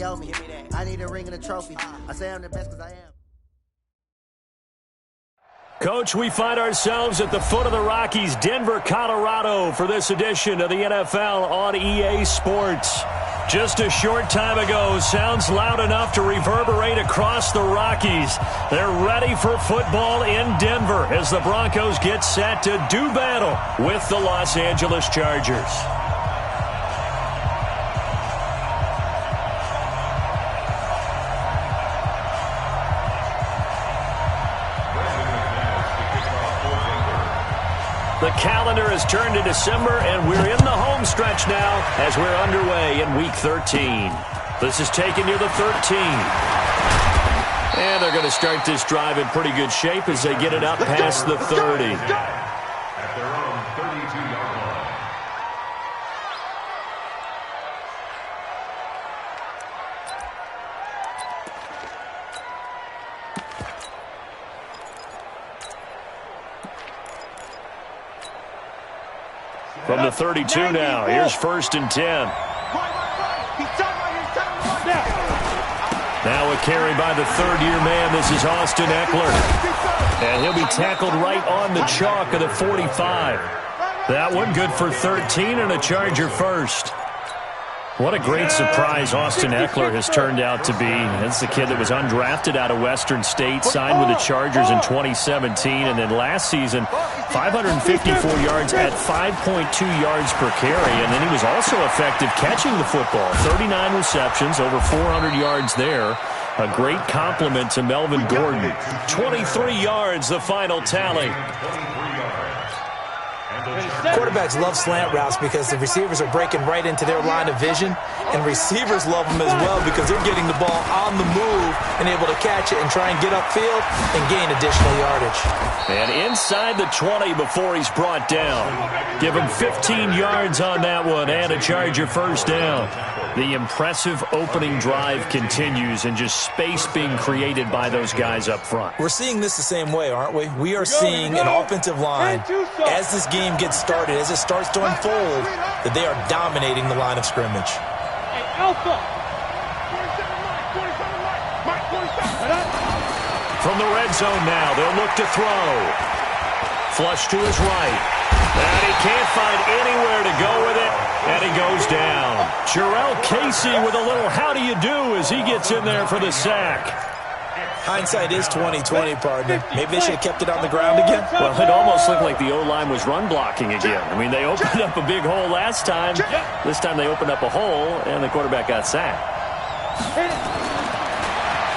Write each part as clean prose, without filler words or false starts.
owe me. I need a ring and a trophy. I say I'm the best because I am. Coach, we find ourselves at the foot of the Rockies, Denver, Colorado, for this edition of the NFL on EA Sports. Just a short time ago, sounds loud enough to reverberate across the Rockies. They're ready for football in Denver as the Broncos get set to do battle with the Los Angeles Chargers. The calendar has turned to December, and we're in the home stretch now as we're underway in Week 13. This is taking you to 13. And they're going to start this drive in pretty good shape as they get it up past the 30. At their own 32-yard line. From the 32 now, here's 1st and 10. Now a carry by the third-year man. This is Austin Eckler. And he'll be tackled right on the chalk of the 45. That one good for 13 and a Charger first. What a great surprise Austin Eckler has turned out to be. That's the kid that was undrafted out of Western State, signed with the Chargers in 2017, and then last season, 554 yards at 5.2 yards per carry, and then he was also effective catching the football. 39 receptions, over 400 yards there. A great compliment to Melvin Gordon. 23 yards, the final tally. Quarterbacks love slant routes because the receivers are breaking right into their line of vision, and receivers love them as well because they're getting the ball on the move and able to catch it and try and get upfield and gain additional yardage. And inside the 20 before he's brought down. Give him 15 yards on that one and a Charger first down. The impressive opening drive continues and just space being created by those guys up front. We're seeing this the same way, aren't we? We are seeing an offensive line, as this game gets started, as it starts to unfold, that they are dominating the line of scrimmage. Hey, Alpha! From the red zone now, they'll look to throw. Flush to his right. And he can't find anywhere to go with it, and he goes down. Jarrell Casey with a little how do you do as he gets in there for the sack. Hindsight is 20/20, partner. Maybe they should have kept it on the ground again. Well, it almost looked like the O-line was run blocking again. I mean, they opened up a big hole last time. This time they opened up a hole, and the quarterback got sacked.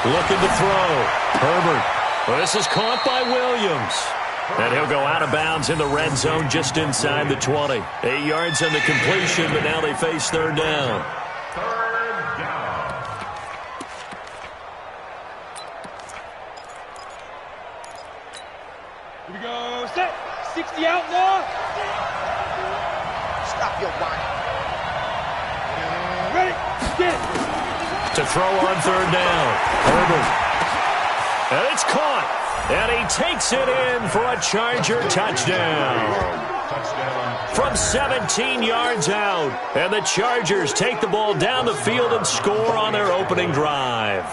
Looking to throw. Herbert. Well, this is caught by Williams. And he'll go out of bounds in the red zone just inside the 20. 8 yards on the completion, but now they face third down. Third down. Here we go. Set. 60 outlaw. Stop your whine. Ready. Get it. To throw on third down. Herbert. And it's caught. And he takes it in for a Charger touchdown. From 17 yards out. And the Chargers take the ball down the field and score on their opening drive.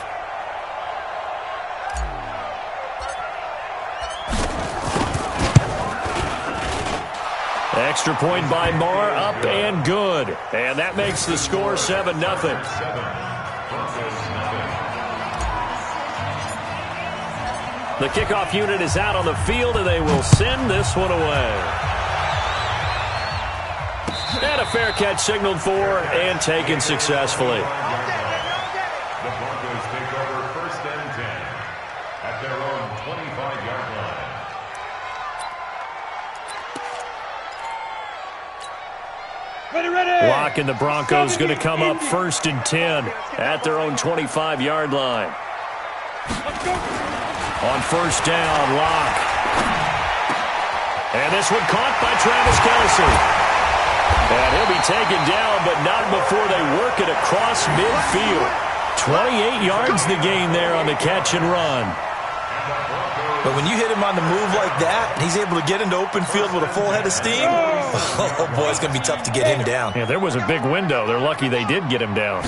Extra point by Marr, up and good. And that makes the score 7-0. The kickoff unit is out on the field, and they will send this one away. And a fair catch signaled for and taken successfully. The Broncos take over 1st and 10 at their own 25-yard line. Ready. Lock and the Broncos going to come up 1st and 10 at their own 25-yard line. Let's go. On 1st down, Lock. And this one caught by Travis Kelce. And he'll be taken down, but not before they work it across midfield. 28 yards the gain there on the catch and run. But when you hit him on the move like that, and he's able to get into open field with a full head of steam, oh boy, it's going to be tough to get him down. Yeah, there was a big window. They're lucky they did get him down.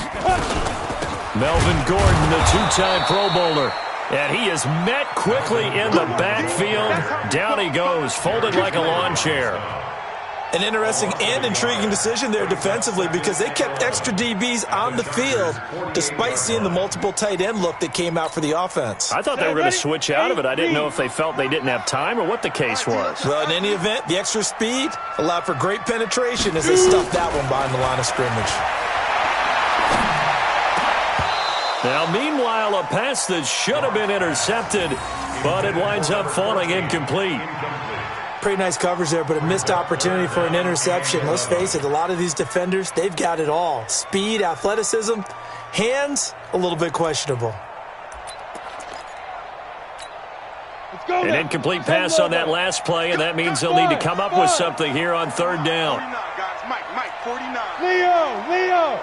Melvin Gordon, the two-time Pro Bowler. And he is met quickly in the backfield. Down he goes, folded like a lawn chair. An interesting and intriguing decision there defensively because they kept extra DBs on the field despite seeing the multiple tight end look that came out for the offense. I thought they were going to switch out of it. I didn't know if they felt they didn't have time or what the case was. Well, in any event, the extra speed allowed for great penetration as they stuffed that one behind the line of scrimmage. Now, meanwhile, a pass that should have been intercepted, but it winds up falling incomplete. Pretty nice coverage there, but a missed opportunity for an interception. Let's face it, a lot of these defenders, they've got it all. Speed, athleticism, hands, a little bit questionable. An incomplete pass on that last play, and that means they'll need to come up with something here on third down. Mike, 49. Leo.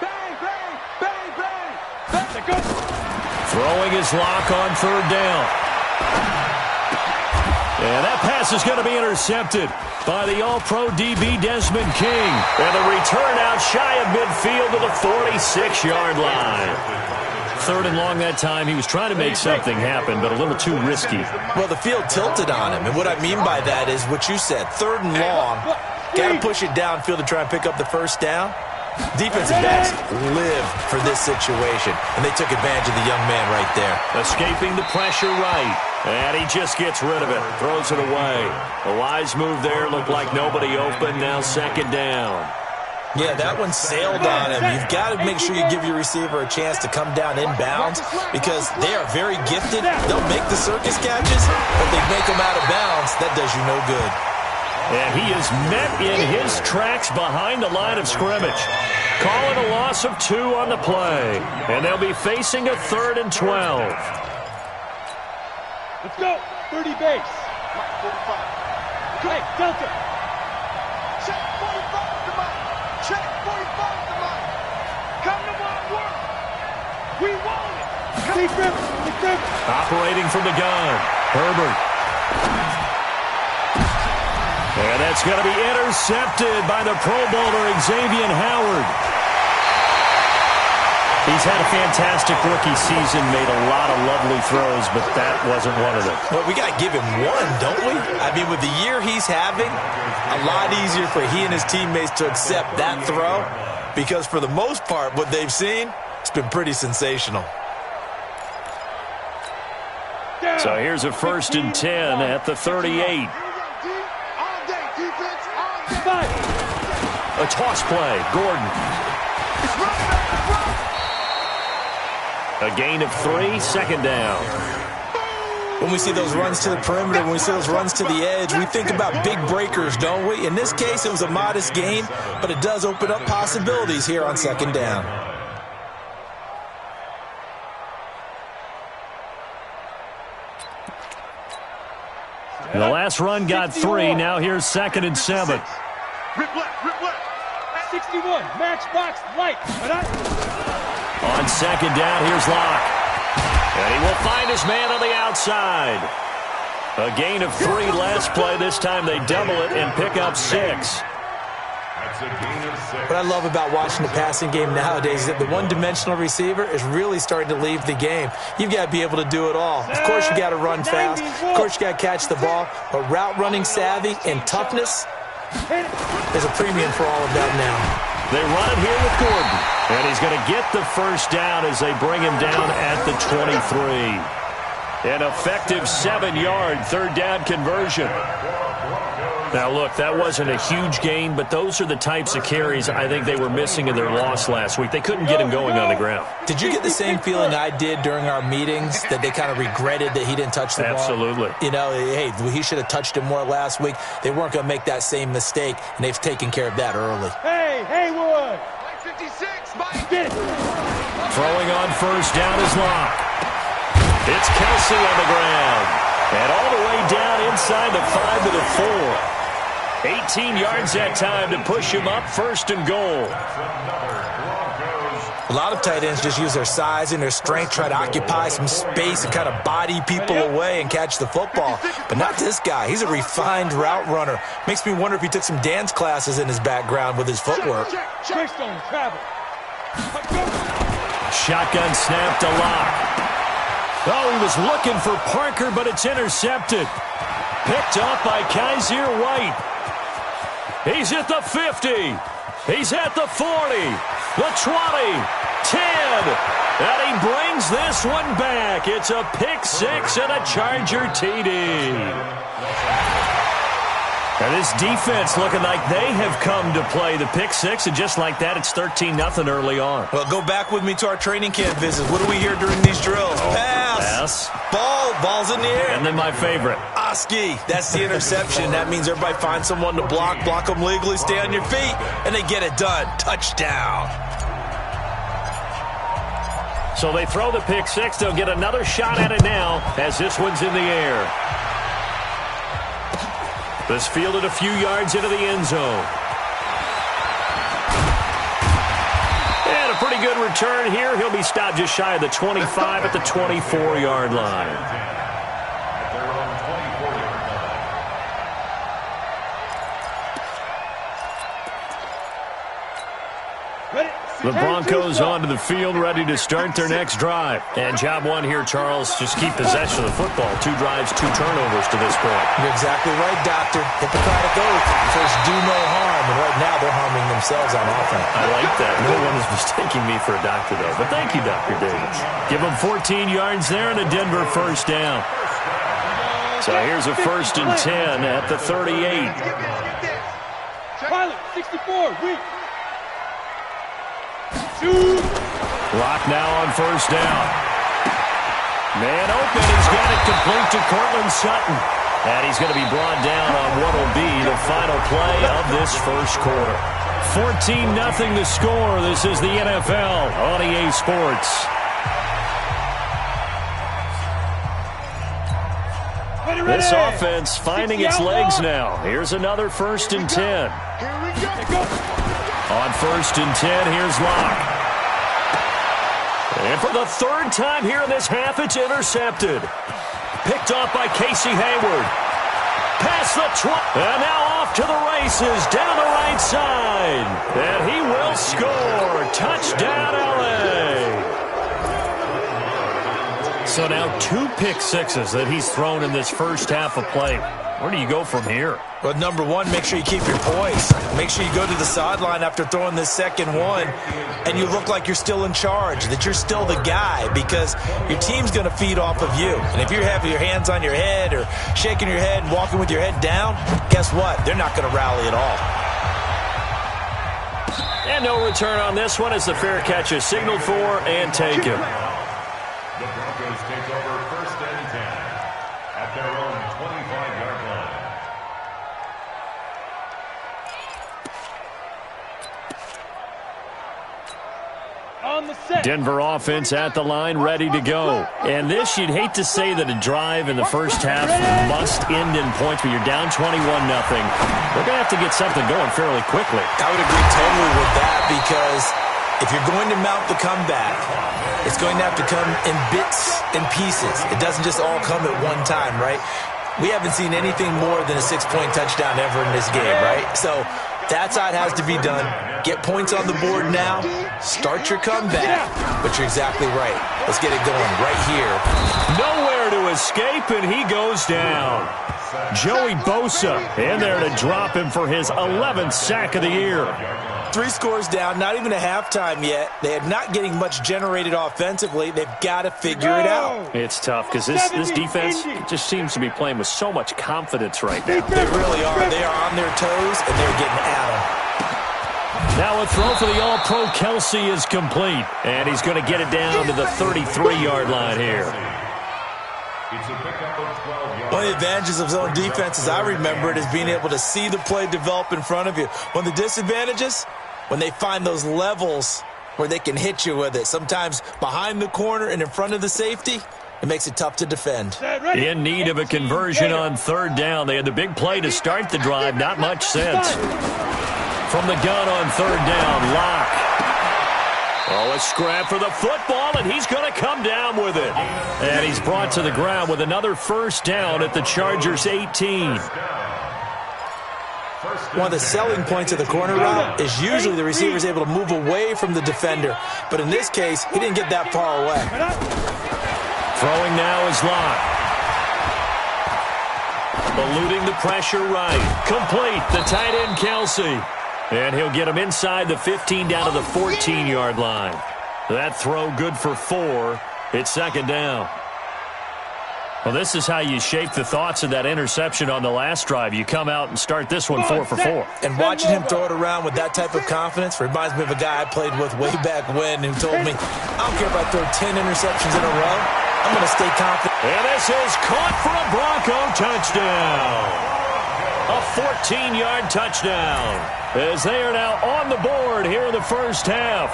Bang, bang, bang, bang. Throwing his lock on third down. And that pass is going to be intercepted by the All-Pro DB Desmond King. And the return out shy of midfield to the 46-yard line. Third and long that time. He was trying to make something happen, but a little too risky. Well, the field tilted on him, and what I mean by that is what you said. Third and long, got to push it downfield to try and pick up the first down. Defensive backs live for this situation, and they took advantage of the young man right there. Escaping the pressure right, and he just gets rid of it, throws it away. A wise move there, looked like nobody open, now second down. Yeah, that one sailed on him. You've got to make sure you give your receiver a chance to come down inbounds because they are very gifted. They'll make the circus catches, but they make them out of bounds. That does you no good. And he is met in his tracks behind the line of scrimmage. Calling a loss of 2 on the play. And they'll be facing a 3rd and 12. Let's go. 30 base. Hey, Delta. Check 45 to Mike. Check 45 to Mike. Come to my work. We want it. Take Rivers. Operating from the gun. Herbert. And that's going to be intercepted by the Pro Bowler, Xavier Howard. He's had a fantastic rookie season, made a lot of lovely throws, but that wasn't one of them. Well, we got to give him one, don't we? I mean, with the year he's having, a lot easier for he and his teammates to accept that throw because for the most part, what they've seen, it's been pretty sensational. So here's a 1st and 10 at the 38. A toss play, Gordon. A gain of 3, second down. When we see those runs to the perimeter, when we see those runs to the edge, we think about big breakers, don't we? In this case, it was a modest gain, but it does open up possibilities here on second down. The last run got 3. Now here's 2nd and 7. Rip left. 61, matchbox light. On second down, here's Locke. And he will find his man on the outside. A gain of 3 last play. This time they double it and pick up 6. What I love about watching the passing game nowadays is that the one-dimensional receiver is really starting to leave the game. You've got to be able to do it all. Of course, you got to run fast. Of course, you got to catch the ball. But route running savvy and toughness, there's a premium for all of that now. They run it here with Gordon. And he's going to get the first down as they bring him down at the 23. An effective 7-yard 3rd down conversion. Now, look, that wasn't a huge gain, but those are the types of carries I think they were missing in their loss last week. They couldn't get him going on the ground. Did you get the same feeling I did during our meetings, that they kind of regretted that he didn't touch the ball? Absolutely. You know, hey, he should have touched it more last week. They weren't going to make that same mistake, and they've taken care of that early. Hey, Haywood! 56, Mike! Get it! Throwing on first down is Locke. It's Kelsey on the ground. And all the way down inside the 5 to the 4. 18 yards that time to push him up, 1st and goal. A lot of tight ends just use their size and their strength, try to occupy some space and kind of body people away and catch the football. But not this guy. He's a refined route runner. Makes me wonder if he took some dance classes in his background with his footwork. Twist on travel. Shotgun snap to Locke. Oh, he was looking for Parker, but it's intercepted. Picked up by Kaiser White. He's at the 50. He's at the 40. The 20. 10. And he brings this one back. It's a pick six and a Charger TD. And this defense looking like they have come to play the pick six, and just like that, it's 13-0 early on. Well, go back with me to our training camp visits. What do we hear during these drills? Pass. Ball's in the air. And then my favorite. Oski. That's the interception. That means everybody finds someone to block them legally, stay on your feet, and they get it done. Touchdown. So they throw the pick six. They'll get another shot at it now as this one's in the air. This fielded a few yards into the end zone. And a pretty good return here. He'll be stopped just shy of the 25 at the 24-yard line. The Broncos onto the field, ready to start their next drive. And job one here, Charles, just keep possession of the football. 2 drives, 2 turnovers to this point. You're exactly right, Doctor. Hippocratic oath. First, do no harm. And right now, they're harming themselves on offense. I like that. No one is mistaking me for a doctor, though. But thank you, Dr. Davis. Give them 14 yards there and a Denver first down. So here's a 1st and 10 at the 38. Pilot, 64, weak. Clock now on 1st down. Man open. He's got it complete to Cortland Sutton. And he's going to be brought down on what will be the final play of this first quarter. 14-0 the score. This is the NFL on EA Sports. This offense finding its legs now. Here's another 1st and 10. Here we go. On 1st and 10, here's Locke. And for the 3rd time here in this half, it's intercepted. Picked off by Casey Hayward. Past the 20. And now off to the races down the right side. And he will score. Touchdown, L.A. So now 2 pick sixes that he's thrown in this first half of play. Where do you go from here? Well, number one, make sure you keep your poise. Make sure you go to the sideline after throwing this second one, and you look like you're still in charge, that you're still the guy, because your team's going to feed off of you. And if you're having your hands on your head or shaking your head and walking with your head down, guess what? They're not going to rally at all. And no return on this one as the fair catch is signaled for and taken. The Broncos take over 1st and 10 at their own 25-yard line. On the set. Denver offense at the line, ready to go. And this, you'd hate to say that a drive in the first half must end in points, but you're down 21-0. They're going to have to get something going fairly quickly. I would agree totally with that, because if you're going to mount the comeback, it's going to have to come in bits and pieces. It doesn't just all come at one time, right? We haven't seen anything more than a 6-point touchdown ever in this game, right? So that's how it has to be done. Get points on the board now. Start your comeback. But you're exactly right. Let's get it going right here. Nowhere to escape, and he goes down. Joey Bosa in there to drop him for his 11th sack of the year. 3 scores down, not even a halftime yet. They are not getting much generated offensively. They've got to figure it out. It's tough because this defense just seems to be playing with so much confidence right now. They really are. They are on their toes, and they're getting at them. Now a throw for the All-Pro Kelsey is complete, and he's going to get it down to the 33-yard line here. It's a pickup of 12 yards. One of the advantages of zone defense, as I remember it, is being able to see the play develop in front of you. One of the disadvantages, when they find those levels where they can hit you with it, sometimes behind the corner and in front of the safety, it makes it tough to defend. In need of a conversion on 3rd down. They had the big play to start the drive. Not much sense. From the gun on 3rd down, Locke. Oh, a scrap for the football, and he's going to come down with it. And he's brought to the ground with another 1st down at the Chargers' 18. One of the selling points of the corner route is usually the receiver is able to move away from the defender. But in this case, he didn't get that far away. Throwing now is Locke. Eluding the pressure right. Complete. The tight end, Kelsey. And he'll get him inside the 15 down to the 14-yard line. That throw good for 4. It's second down. Well, this is how you shape the thoughts of that interception on the last drive. You come out and start this one 4 for 4. And watching him throw it around with that type of confidence reminds me of a guy I played with way back when who told me, I don't care if I throw 10 interceptions in a row, I'm going to stay confident. And this is caught for a Bronco touchdown. A 14-yard touchdown as they are now on the board here in the first half.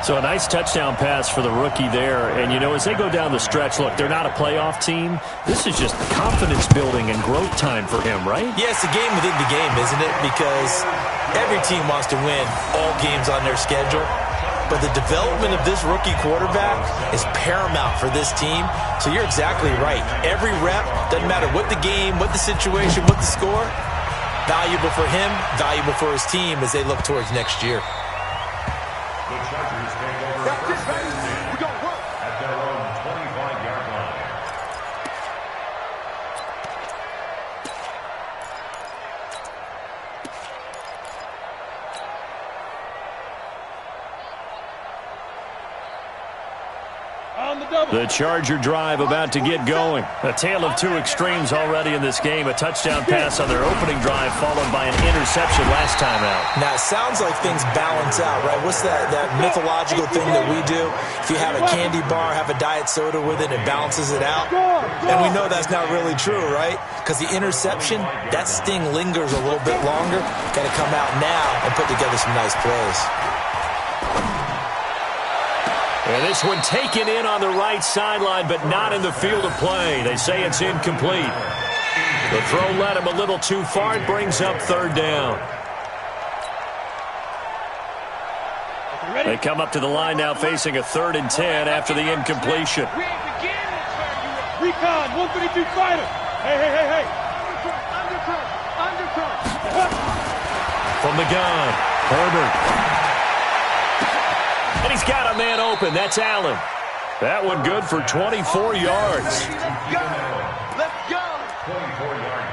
So a nice touchdown pass for the rookie there. And, you know, as they go down the stretch, look, they're not a playoff team. This is just confidence building and growth time for him, right? Yeah, it's a game within the game, isn't it? Because every team wants to win all games on their schedule. But the development of this rookie quarterback is paramount for this team. So you're exactly right. Every rep, doesn't matter what the game, what the situation, what the score, valuable for him, valuable for his team as they look towards next year. The Chargers take over first and 10 at their own 25-yard line. The Charger drive about to get going. A tale of two extremes already in this game. A touchdown pass on their opening drive followed by an interception last time out. Now, it sounds like things balance out, right? What's that mythological thing that we do? If you have a candy bar, have a diet soda with it, it balances it out. And we know that's not really true, right? Because the interception, that sting lingers a little bit longer. Got to come out now and put together some nice plays. And this one taken in on the right sideline, but not in the field of play. They say it's incomplete. The throw led him a little too far. It brings up third down. They come up to the line now facing a 3rd and 10 after the incompletion. Recon, 132 fighter. Hey. Undercut. From the gun, Herbert. And he's got a man open. That's Allen. That one good for 24 yards. Let's go.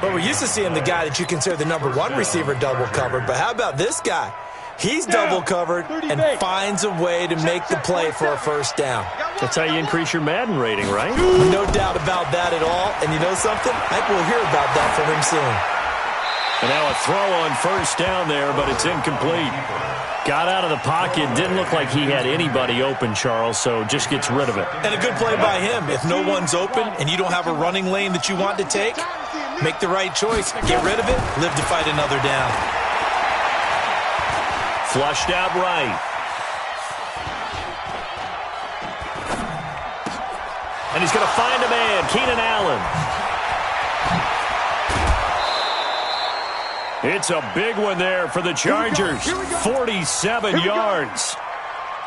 But we're used to seeing the guy that you consider the #1 receiver double covered. But how about this guy? He's double covered and finds a way to make the play for a first down. That's how you increase your Madden rating, right? No doubt about that at all. And you know something? I think we'll hear about that from him soon. And now a throw on first down there, but it's incomplete. Got out of the pocket. Didn't look like he had anybody open, Charles, so just gets rid of it. And a good play by him. If no one's open and you don't have a running lane that you want to take, make the right choice. Get rid of it. Live to fight another down. Flushed out right. And he's going to find a man, Keenan Allen. It's a big one there for the Chargers. 47 yards.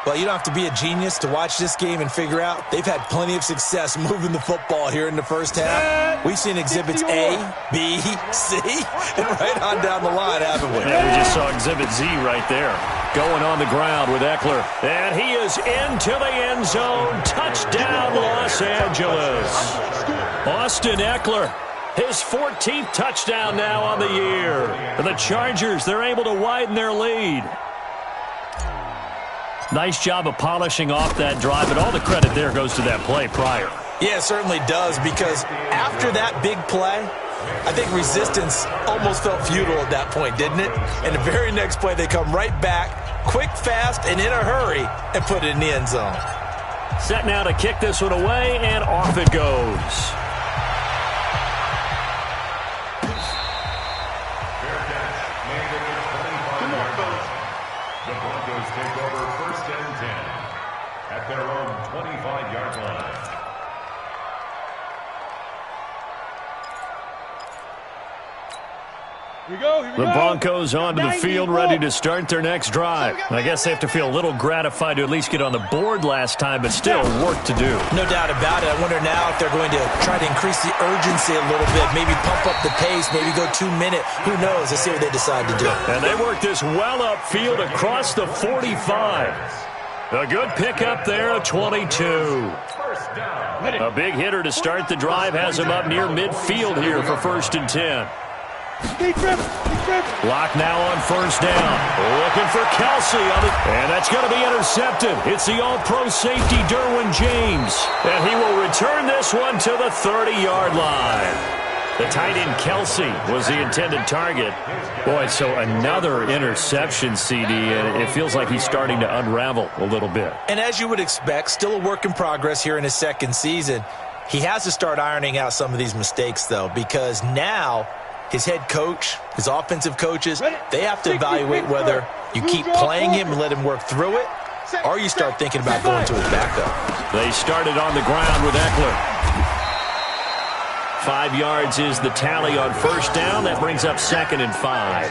Well, you don't have to be a genius to watch this game and figure out they've had plenty of success moving the football here in the first half. We've seen exhibits A, B, C, and right on down the line, haven't we? Yeah, we just saw exhibit Z right there. Going on the ground with Eckler. And he is into the end zone. Touchdown, Los Angeles. Austin Eckler. His 14th touchdown now on the year. And the Chargers, they're able to widen their lead. Nice job of polishing off that drive, but all the credit there goes to that play prior. Yeah, it certainly does, because after that big play, I think resistance almost felt futile at that point, didn't it? And the very next play, they come right back, quick, fast, and in a hurry, and put it in the end zone. Set now to kick this one away, and off it goes. The Broncos take over first and 10 at their own 25-yard line. We The Broncos onto the field, ready to start their next drive. I guess they have to feel a little gratified to at least get on the board last time, but still work to do. No doubt about it. I wonder now if they're going to try to increase the urgency a little bit, maybe pump up the pace, maybe go 2 minute. Who knows? Let's see what they decide to do. And they work this well upfield across the 45. A good pickup there, a 22. A big hitter to start the drive has him up near midfield here for 1st and 10. Lock now on 1st down. Looking for Kelsey. And that's going to be intercepted. It's the all-pro safety, Derwin James. And he will return this one to the 30-yard line. The tight end Kelsey was the intended target. Boy, so another interception, CD, and it feels like he's starting to unravel a little bit. And as you would expect, still a work in progress here in his 2nd season. He has to start ironing out some of these mistakes, though, because now his head coach, his offensive coaches, they have to evaluate whether you keep playing him and let him work through it, or you start thinking about going to his backup. They started on the ground with Eckler. 5 yards is the tally on 1st down. That brings up 2nd and 5.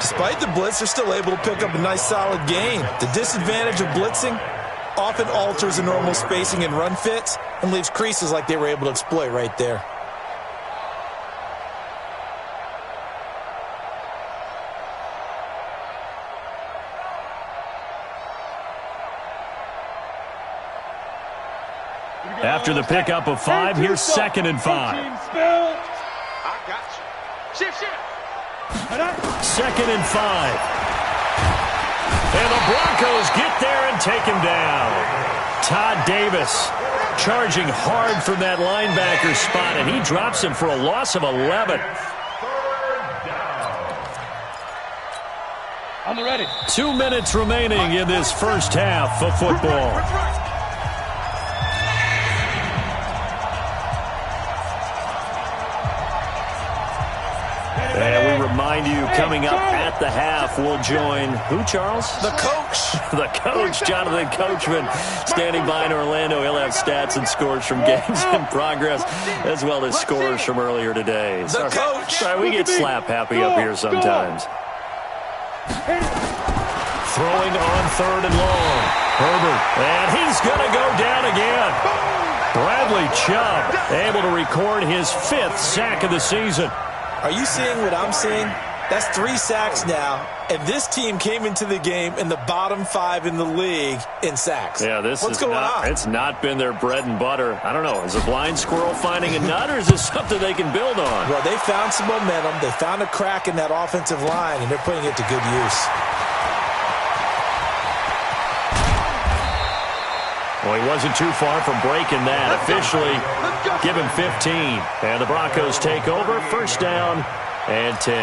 Despite the blitz, they're still able to pick up a nice solid gain. The disadvantage of blitzing often alters the normal spacing and run fits and leaves creases like they were able to exploit right there. After the pickup of 5, here's 2nd and 5. I got you. Shift. 2nd and 5. And the Broncos get there and take him down. Todd Davis charging hard from that linebacker spot, and he drops him for a loss of 11. I'm ready. 2 minutes remaining in this first half of football. And we remind you, coming up at the half, we'll join who, Charles? The coach. The coach, Jonathan Coachman, standing by in Orlando. He'll have stats and scores from games in progress, as well as scores from earlier today. The coach. Sorry, we get slap happy up here sometimes. Throwing on 3rd and long. Herbert, and he's going to go down again. Bradley Chubb able to record his 5th sack of the season. Are you seeing what I'm seeing? That's 3 sacks now, and this team came into the game in the bottom 5 in the league in sacks. Yeah, What's going on? It's not been their bread and butter. I don't know. Is a blind squirrel finding a nut, or is this something they can build on? Well, they found some momentum. They found a crack in that offensive line, and they're putting it to good use. Well, he wasn't too far from breaking that. Officially, give him 15. And the Broncos take over. 1st down and 10.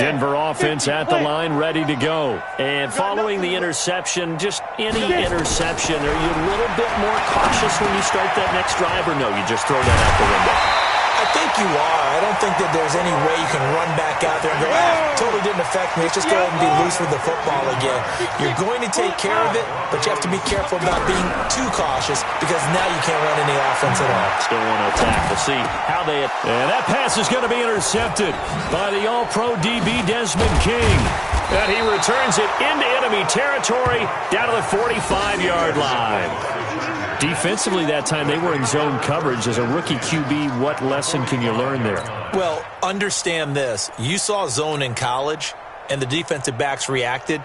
Denver offense at the line, ready to go. And following the interception, just any interception, are you a little bit more cautious when you start that next drive, or no, you just throw that out the window? I think you are. I don't think that there's any way you can run back out there and go, totally didn't affect me. Let's just go ahead and be loose with the football again. You're going to take care of it, but you have to be careful about being too cautious because now you can't run any offense at all. Still want to attack. We'll see how they... And that pass is going to be intercepted by the All-Pro DB Desmond King. And he returns it into enemy territory down to the 45-yard line. Defensively that time, they were in zone coverage. As a rookie QB, what lesson can you learn there? Well, understand this. You saw zone in college, and the defensive backs reacted,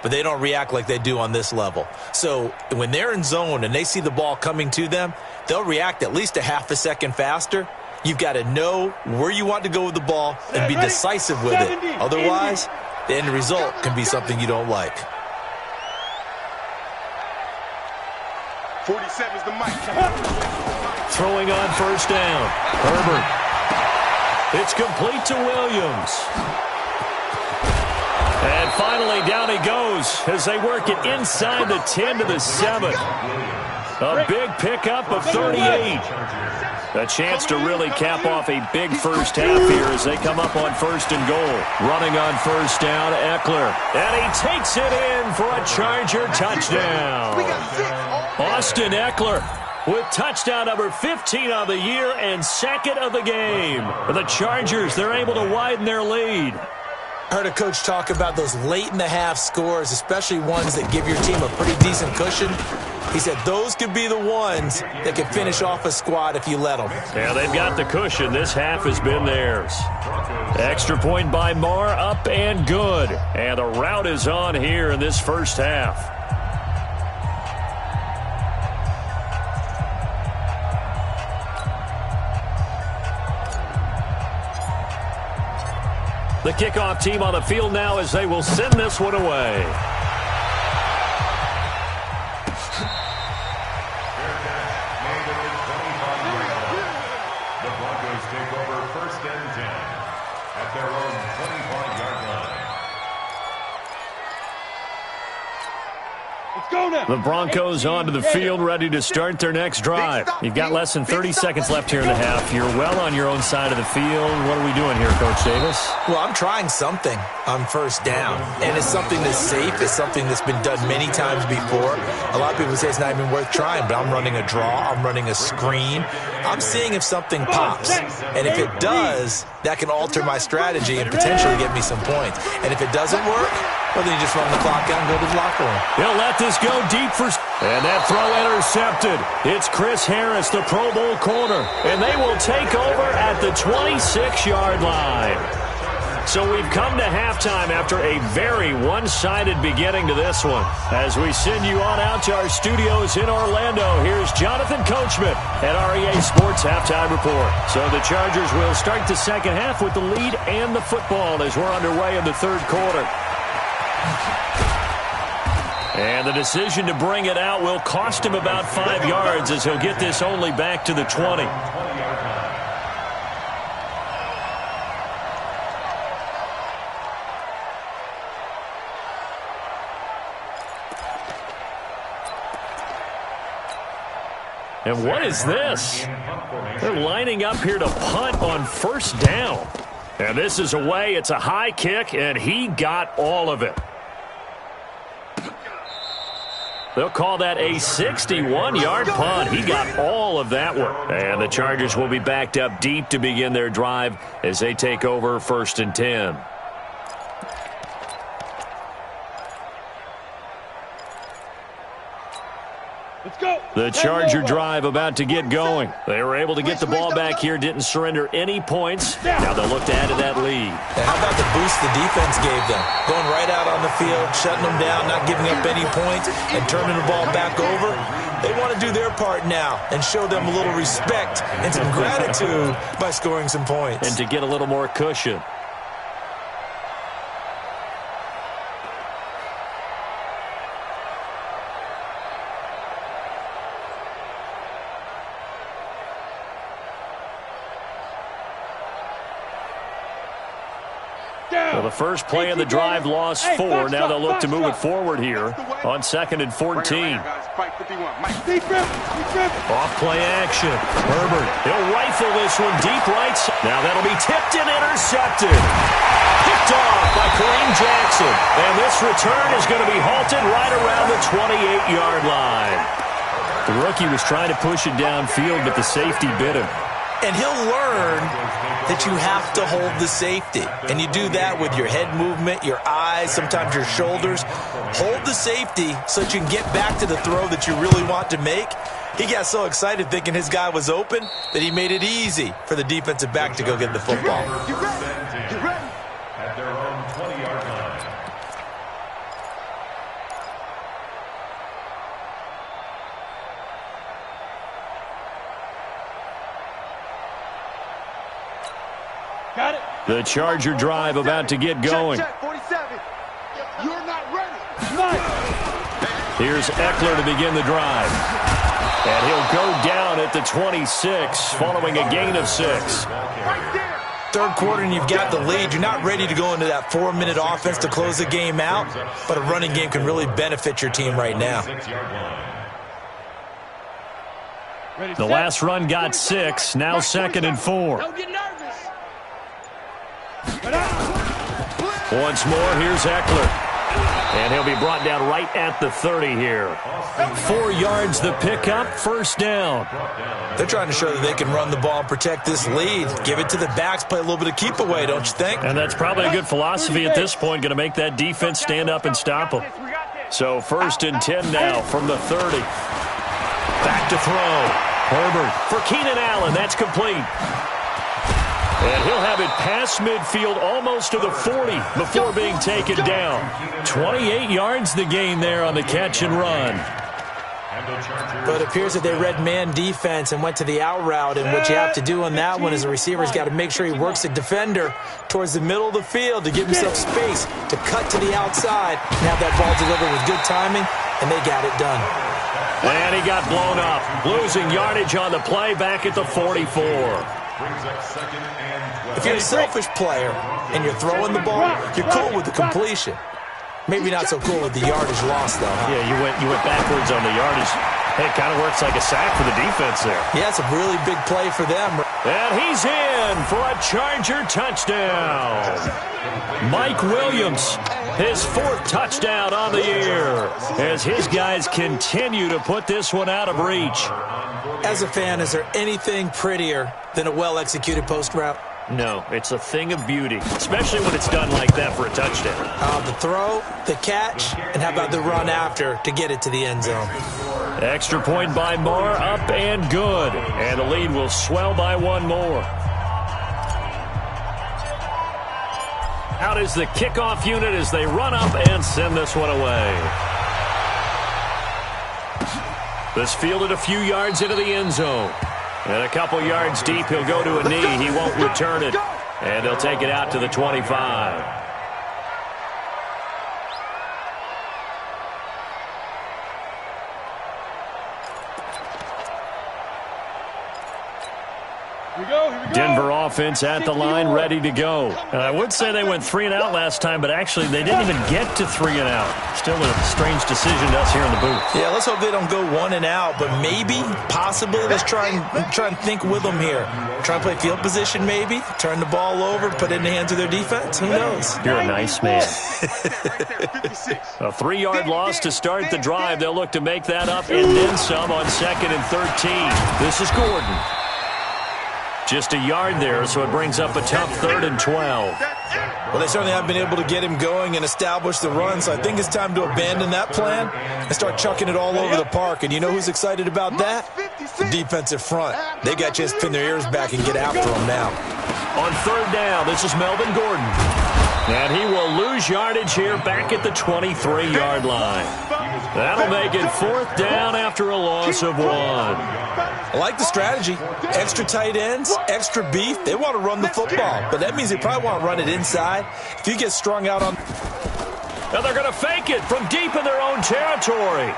but they don't react like they do on this level. So when they're in zone and they see the ball coming to them, they'll react at least a half a second faster. You've got to know where you want to go with the ball and be decisive with it. Otherwise, the end result can be something you don't like. 47's the mic. Throwing on 1st down. Herbert. It's complete to Williams. And finally, down he goes as they work it inside the 10 to the 7. A big pickup of 38. A chance to really cap off a big first half here as they come up on 1st and goal. Running on 1st down, Eckler. And he takes it in for a Charger touchdown. Austin Eckler with touchdown number 15 on the year and second of the game. For the Chargers, they're able to widen their lead. I heard a coach talk about those late-in-the-half scores, especially ones that give your team a pretty decent cushion. He said those could be the ones that can finish off a squad if you let them. Yeah, they've got the cushion. This half has been theirs. Extra point by Marr, up and good. And the rout is on here in this first half. The kickoff team on the field now as they will send this one away. The Broncos take over first and 10 at their own 25-yard line. Let's go now. The Broncos onto the field, ready to start their next drive. You've got less than 30 seconds left here in the half. You're well on your own side of the field. What are we doing here, Coach Davis? Well, I'm trying something on first down, and it's something that's safe. It's something that's been done many times before. A lot of people say it's not even worth trying, but I'm running a draw. I'm running a screen. I'm seeing if something pops, and if it does, that can alter my strategy and potentially get me some points. And if it doesn't work, well, then you just run the clock out and go to the locker room. He'll let this go deep for... And that throw intercepted. It's Chris Harris, the Pro Bowl corner. And they will take over at the 26-yard line. So we've come to halftime after a very one-sided beginning to this one. As we send you on out to our studios in Orlando, here's Jonathan Coachman at REA Sports Halftime Report. So the Chargers will start the second half with the lead and the football as we're underway in the third quarter. And the decision to bring it out will cost him about 5 yards as he'll get this only back to the 20. And what is this? They're lining up here to punt on first down. And this is away. It's a high kick, and he got all of it. They'll call that a 61-yard punt. He got all of that one. And the Chargers will be backed up deep to begin their drive as they take over first and 10. Let's go. The Charger drive about to get going. They were able to get the ball back here, didn't surrender any points. Now they'll look to add to that lead. And how about the boost the defense gave them? Going right out on the field, shutting them down, not giving up any points, and turning the ball back over. They want to do their part now and show them a little respect and some gratitude by scoring some points. And to get a little more cushion. Well, the first play of the drive lost 4. Now they'll look to move it forward here on 2nd and 14. Off play action. Herbert, he'll rifle this one deep right. Now that'll be tipped and intercepted. Picked off by Kareem Jackson. And this return is going to be halted right around the 28-yard line. The rookie was trying to push it downfield, but the safety bit him. And he'll learn that you have to hold the safety. And you do that with your head movement, your eyes, sometimes your shoulders. Hold the safety so that you can get back to the throw that you really want to make. He got so excited thinking his guy was open that he made it easy for the defensive back to go get the football. At their own 20-yard line. Got it. The Charger drive about to get going. Check, 47. You're not ready. Nice. Here's Eckler to begin the drive. And he'll go down at the 26 following a gain of 6. Right there. Third quarter and you've got the lead. You're not ready to go into that 4-minute offense to close the game out, but a running game can really benefit your team right now. The last run got 6. Now 2nd and 4. Don't get nervous. Once more, here's Eckler. And he'll be brought down right at the 30 here. 4 yards the pickup, first down. They're trying to show that they can run the ball and protect this lead. Give it to the backs, play a little bit of keep away, don't you think? And that's probably a good philosophy at this point, going to make that defense stand up and stop them. So first and 10 now from the 30. Back to throw. Herbert for Keenan Allen. That's complete. And he'll have it past midfield almost to the 40 before being taken down. 28 yards the gain there on the catch and run. But it appears that they read man defense and went to the out route, and what you have to do on that one is the receiver's got to make sure he works the defender towards the middle of the field to give himself space to cut to the outside and have that ball delivered with good timing, and they got it done. And he got blown up, losing yardage on the play back at the 44. If you're a selfish player and you're throwing the ball, you're cool with the completion. Maybe not so cool with the yardage loss, though. Huh? Yeah, you went backwards on the yardage. Hey, it kind of works like a sack for the defense there. Yeah, it's a really big play for them. And he's in for a Charger touchdown. Mike Williams, his 4th touchdown on the year, as his guys continue to put this one out of reach. As a fan, is there anything prettier than a well-executed post route? No, it's a thing of beauty, especially when it's done like that for a touchdown. The throw, the catch, and how about the run after to get it to the end zone? Extra point by Marr, up and good. And the lead will swell by 1 more. Out is the kickoff unit as they run up and send this one away. This fielded a few yards into the end zone. And a couple yards deep, he'll go to a knee. He won't return it. And he'll take it out to the 25. Denver offense at the line, ready to go. And I would say they went 3 and out last time, but actually they didn't even get to 3 and out. Still a strange decision to us here in the booth. Yeah, let's hope they don't go 1 and out, but maybe, possibly, let's try and think with them here. Try and play field position maybe, turn the ball over, put it in the hands of their defense. Who knows? You're a nice man. A 3-yard loss to start the drive. They'll look to make that up and then some on 2nd and 13. This is Gordon. Just a yard there, so it brings up a tough 3rd and 12. Well, they certainly haven't been able to get him going and establish the run, so I think it's time to abandon that plan and start chucking it all over the park. And you know who's excited about that? The defensive front. They got a chance to pin their ears back and get after him now. On 3rd down, this is Melvin Gordon. And he will lose yardage here back at the 23-yard line. That'll make it 4th down after a loss of 1. I like the strategy. Extra tight ends, extra beef. They want to run the football, but that means they probably want to run it inside. If you get strung out on... Now they're going to fake it from deep in their own territory.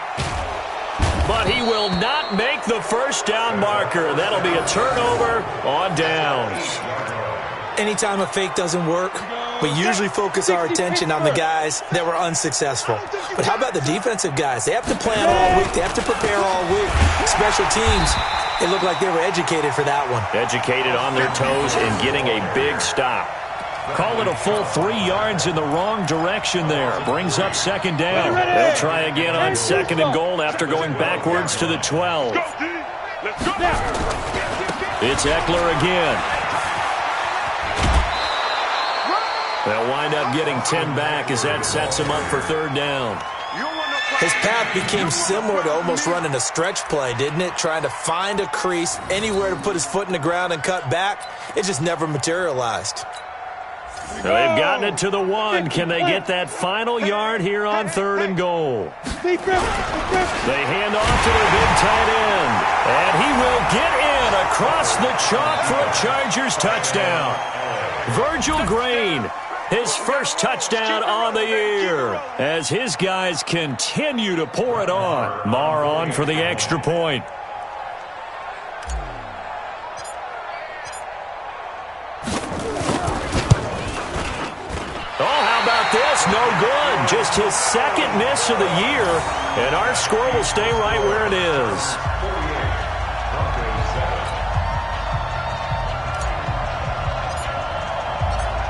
But he will not make the first down marker. That'll be a turnover on downs. Anytime a fake doesn't work, we usually focus our attention on the guys that were unsuccessful. But how about the defensive guys? They have to plan all week. They have to prepare all week. Special teams, it looked like they were educated for that one. Educated on their toes and getting a big stop. Call it a full 3 yards in the wrong direction there. Brings up 2nd down. They'll try again on 2nd and goal after going backwards to the 12. It's Eckler again. They'll wind up getting 10 back as that sets him up for 3rd down. His path became similar to almost running a stretch play, didn't it? Trying to find a crease, anywhere to put his foot in the ground and cut back. It just never materialized. They've gotten it to the 1. Can they get that final yard here on 3rd and goal? They hand off to their big tight end. And he will get in across the chalk for a Chargers touchdown. Virgil Green, his first touchdown on the year, as his guys continue to pour it on. Marr on for the extra point. Oh, how about this? No good. Just his 2nd miss of the year, and our score will stay right where it is.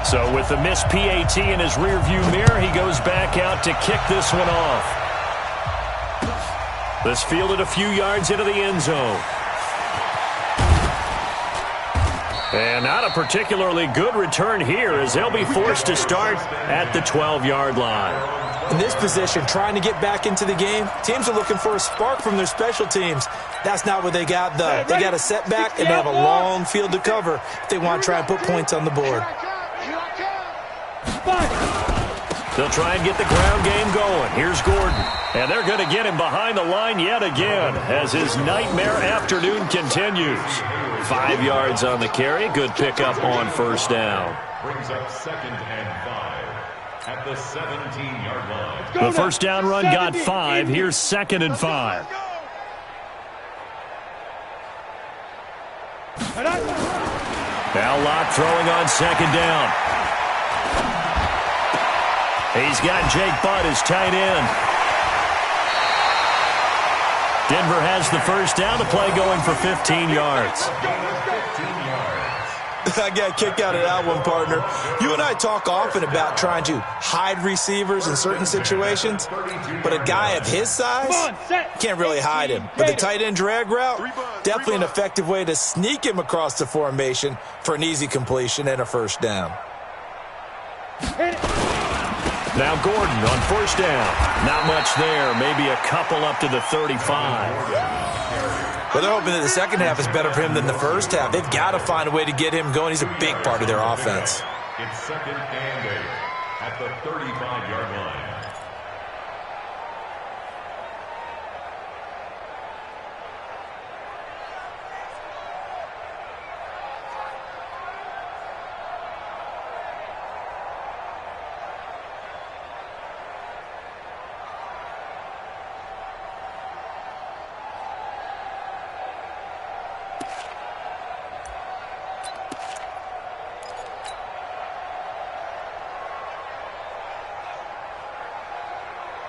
So with the missed PAT in his rearview mirror, he goes back out to kick this one off. This fielded a few yards into the end zone. And not a particularly good return here as they'll be forced to start at the 12-yard line. In this position, trying to get back into the game, teams are looking for a spark from their special teams. That's not what they got, though. They got a setback, and they have a long field to cover if they want to try and put points on the board. They'll try and get the ground game going. Here's Gordon. And they're going to get him behind the line yet again as his nightmare afternoon continues. 5 yards on the carry. Good pickup on first down. Brings up 2nd and 5 at the 17-yard line. The first down run got 5. Here's 2nd and 5. Now Locke throwing on 2nd down. He's got Jake Butt as tight end. Denver has the first down. The play going for 15 yards. I got a kick out of that one, partner. You and I talk often about trying to hide receivers in certain situations, but a guy of his size, can't really hide him. But the tight end drag route, definitely an effective way to sneak him across the formation for an easy completion and a first down. Now Gordon on first down. Not much there. Maybe a couple up to the 35. Well, they're hoping that the second half is better for him than the first half. They've got to find a way to get him going. He's a big part of their offense. It's 2nd and 8 at the 35-yard line.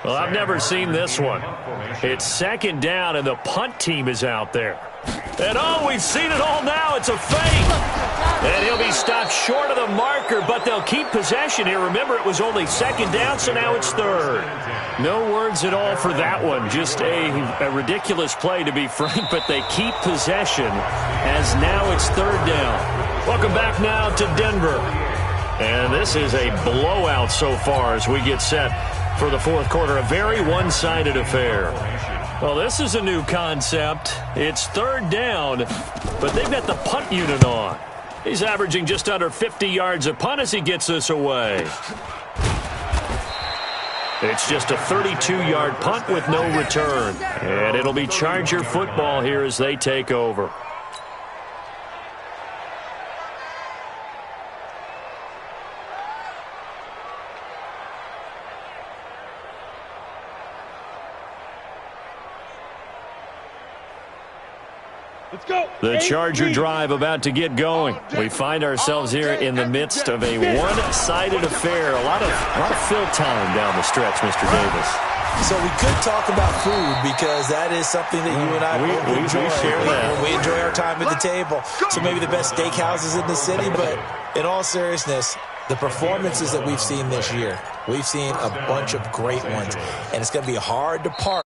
Well, I've never seen this one. It's 2nd down, and the punt team is out there. And, oh, we've seen it all now. It's a fake. And he'll be stopped short of the marker, but they'll keep possession here. Remember, it was only 2nd down, so now it's 3rd. No words at all for that one. Just a ridiculous play, to be frank, but they keep possession as now it's 3rd down. Welcome back now to Denver. And this is a blowout so far as we get set for the fourth quarter. A very one-sided affair. Well, this is a new concept. It's 3rd down, but they've got the punt unit on. He's averaging just under 50 yards a punt as he gets this away. It's just a 32-yard punt with no return. And it'll be Charger football here as they take over. The Charger drive about to get going. We find ourselves here in the midst of a one-sided affair. A lot of fill time down the stretch, Mr. Davis. So we could talk about food because that is something that you and I we enjoy. share that. We enjoy our time at the table. So maybe the best steakhouses in the city, but in all seriousness, the performances that we've seen this year, we've seen a bunch of great ones, and it's going to be hard to park.